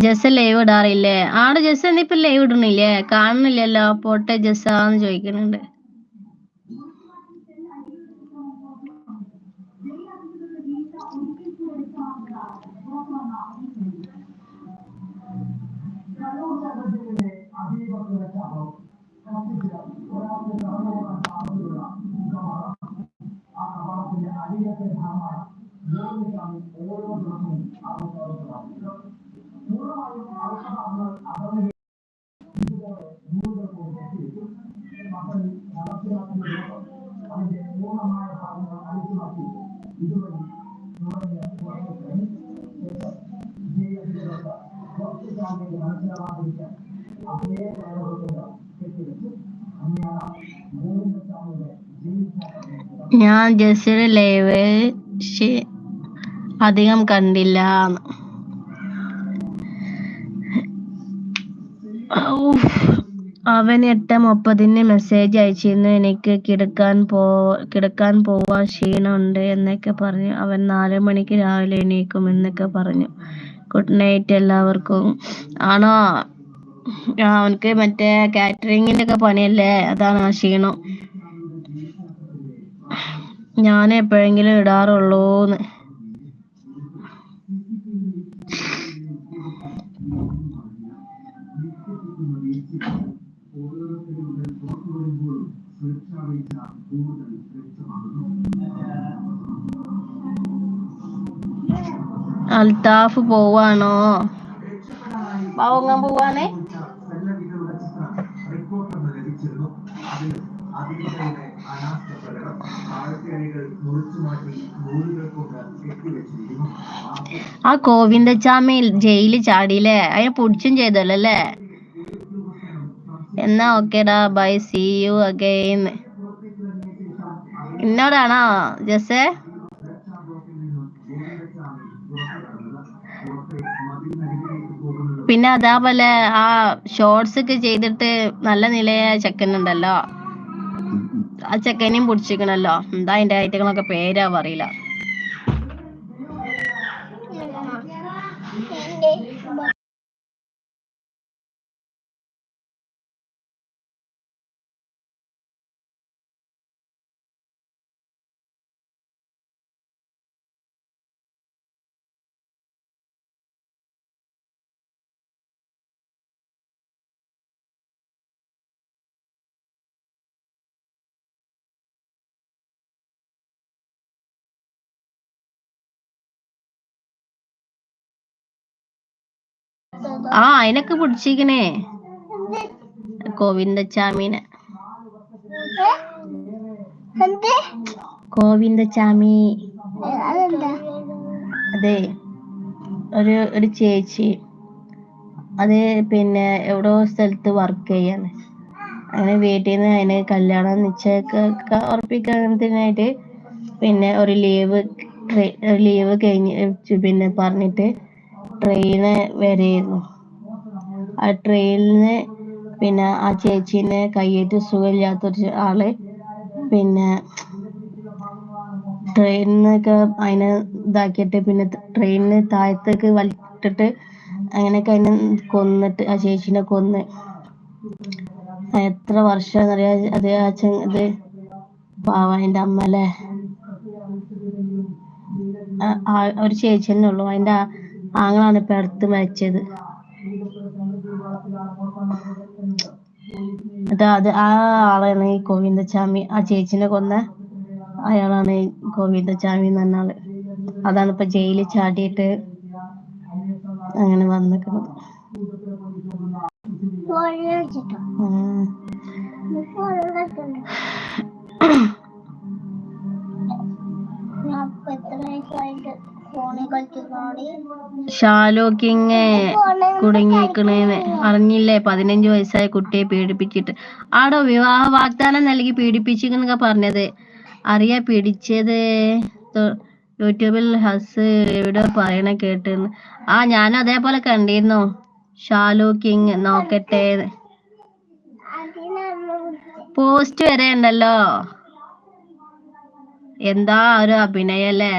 ജസ് ലൈവ് ഇടാറില്ലേ? ആടെ ജസ് എന്നിപ്പോ ലൈവ് ഇടണില്ലേ? കാണുന്നില്ലല്ലോ. പോട്ടെ ജസ്സാന്ന് ചോദിക്കുന്നുണ്ട്. ഞാൻ ജസ്റ്റ് ലൈവ് അധികം കണ്ടില്ല. അവൻ 8:30 മെസ്സേജ് അയച്ചിരുന്നു, എനിക്ക് കിടക്കാൻ പോവാൻ ക്ഷീണമുണ്ട് എന്നൊക്കെ പറഞ്ഞു. അവൻ 4 മണിക്ക് രാവിലെ എണീക്കും എന്നൊക്കെ പറഞ്ഞു. ഗുഡ് നൈറ്റ് എല്ലാവർക്കും. ആണോ? അവനക്ക് മറ്റേ കാറ്ററിങ്ങിന്റെ ഒക്കെ പണിയല്ലേ, അതാണ് ആ ക്ഷീണം. ഞാൻ എപ്പോഴെങ്കിലും ഇടാറുള്ളൂന്ന്. അൽത്താഫ് പോവാണോ? വാങ്ങാൻ പോവാണേ. ആ ഗോവിന്ദച്ചാമി ജയിലിൽ ചാടിയില്ലേ? അതിനെ പിടിച്ചും ചെയ്തല്ലോ അല്ലേ? എന്നാ ഓക്കേടാ, ബൈ, സീ യു അഗൈൻ. ഇന്നോടാണോ ജസേ? പിന്നെ അതേപോലെ ആ ഷോർട്സ് ഒക്കെ ചെയ്തിട്ട് നല്ല നിലയായ ചെക്കനുണ്ടല്ലോ, ആ ചെക്കനെയും പിടിച്ചിക്കണല്ലോ. എന്താ അതിന്റെ ഐറ്റങ്ങളൊക്കെ പേരാ പറയില്ല. ആ അതിനൊക്കെ പിടിച്ചിക്കണേ ഗോവിന്ദച്ചാമീനെ. ഗോവിന്ദച്ചാമി അതെ, ഒരു ചേച്ചി, അത് പിന്നെ എവിടോ സ്ഥലത്ത് വർക്ക് ചെയ്യാണ്. അങ്ങനെ വീട്ടിൽ നിന്ന് അതിന് കല്യാണം നിശ്ചയമൊക്കെ ഉറപ്പിക്കാനായിട്ട് പിന്നെ ഒരു ലീവ് കഴിഞ്ഞ് പിന്നെ പറഞ്ഞിട്ട് ട്രെയിന് വരെയായിരുന്നു. ആ ട്രെയിനിന് പിന്നെ ആ ചേച്ചീനെ കയ്യേറ്റ് സുഖമില്ലാത്തൊരു ആള് പിന്നെ ട്രെയിനിനൊക്കെ അതിനെ ഇതാക്കിയിട്ട് പിന്നെ ട്രെയിനിന് താഴത്തേക്ക് വലിച്ചിട്ടിട്ട് അങ്ങനെയൊക്കെ അതിനെ കൊന്നിട്ട് ആ ചേച്ചീനെ കൊന്ന്. എത്ര വർഷം എന്നറിയാം അത് ഇത് പാവ അതിൻ്റെ അമ്മ അല്ലേ. ഒരു ചേച്ചി തന്നെ ഉള്ളു, അതിൻ്റെ ആങ്ങളാണ് ഇപ്പൊ അടുത്ത് മരിച്ചത്. അത് ആ ആളാണ് ഈ ഗോവിന്ദച്ചാമി, ആ ചേച്ചിനെ കൊന്ന അയാളാണ് ഈ ഗോവിന്ദച്ചാമി എന്ന് പറഞ്ഞ ആള്. അതാണ് ഇപ്പൊ ജയിലിൽ ചാടിയിട്ട് അങ്ങനെ വന്നിക്കുന്നത്. ഷാലോക്കിങ് കുടുങ്ങിക്കണേന്ന് അറിഞ്ഞില്ലേ? 15 വയസ്സായ കുട്ടിയെ പീഡിപ്പിച്ചിട്ട്. ആടോ വിവാഹ വാഗ്ദാനം നൽകി പീഡിപ്പിച്ചിന്നൊക്കെ പറഞ്ഞത് അറിയാ. പിടിച്ചത് യൂട്യൂബിൽ ഹസ് എവിടെ പറയണ കേട്ടിരുന്നു. ആ ഞാനും അതേപോലെ കണ്ടിരുന്നു. ഷാലോക്കിങ് നോക്കട്ടെ, പോസ്റ്റ് വരെ ഉണ്ടല്ലോ. എന്താ ഒരു അഭിനയല്ലേ.